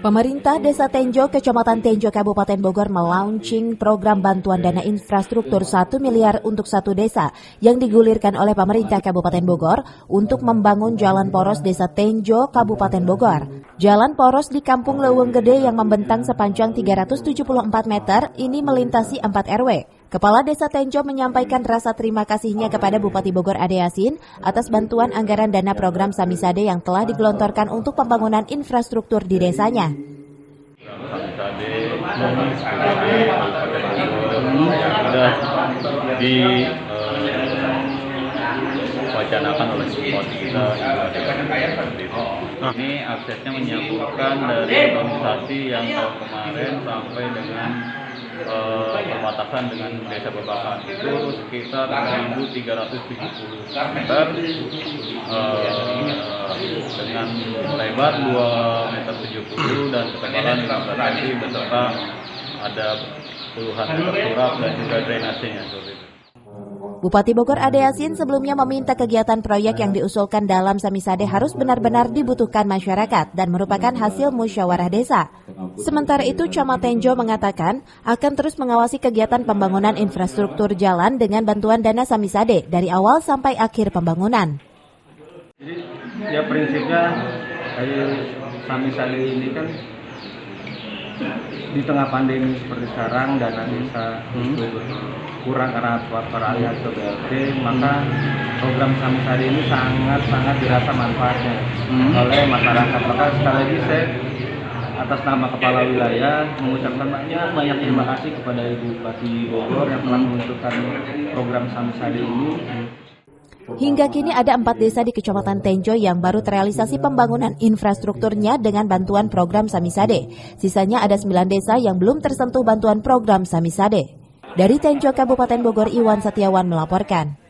Pemerintah Desa Tenjo, Kecamatan Tenjo, Kabupaten Bogor melaunching program bantuan dana infrastruktur 1 miliar untuk satu desa yang digulirkan oleh pemerintah Kabupaten Bogor untuk membangun jalan poros Desa Tenjo, Kabupaten Bogor. Jalan poros di Kampung Leuweung Gede yang membentang sepanjang 374 meter ini melintasi 4 RW. Kepala Desa Tenjo menyampaikan rasa terima kasihnya kepada Bupati Bogor Ade Yasin atas bantuan anggaran dana program Samisade yang telah digelontorkan untuk pembangunan infrastruktur di desanya. Samisade sudah diwacanakan oleh Bupati kita. Ini aksesnya menyambungkan dari organisasi yang tahun kemarin sampai dengan perbatasan dengan Desa Babakan itu sekitar 1.370 meter dengan lebar 2,70 meter dan ketebalan 15 cm beserta ada puluhan meter turap dan juga drainasenya. Bupati Bogor Ade Yasin sebelumnya meminta kegiatan proyek yang diusulkan dalam Samisade harus benar-benar dibutuhkan masyarakat dan merupakan hasil musyawarah desa. Sementara itu, Camat Tenjo mengatakan akan terus mengawasi kegiatan pembangunan infrastruktur jalan dengan bantuan dana Samisade dari awal sampai akhir pembangunan. Jadi ya prinsipnya Samisade ini kan di tengah pandemi seperti sekarang dana desa kurang karena peralihan ke BLT, maka program Samisade ini sangat dirasa manfaatnya oleh masyarakat. Maka sekali lagi saya atas nama Kepala Wilayah mengucapkan banyak terima kasih kepada Ibu Bupati Bogor yang telah meluncurkan program Samisade ini. Hingga kini ada 4 desa di Kecamatan Tenjo yang baru terrealisasi pembangunan infrastrukturnya dengan bantuan program Samisade. Sisanya ada 9 desa yang belum tersentuh bantuan program Samisade. Dari Tenjo, Kabupaten Bogor, Iwan Setiawan melaporkan.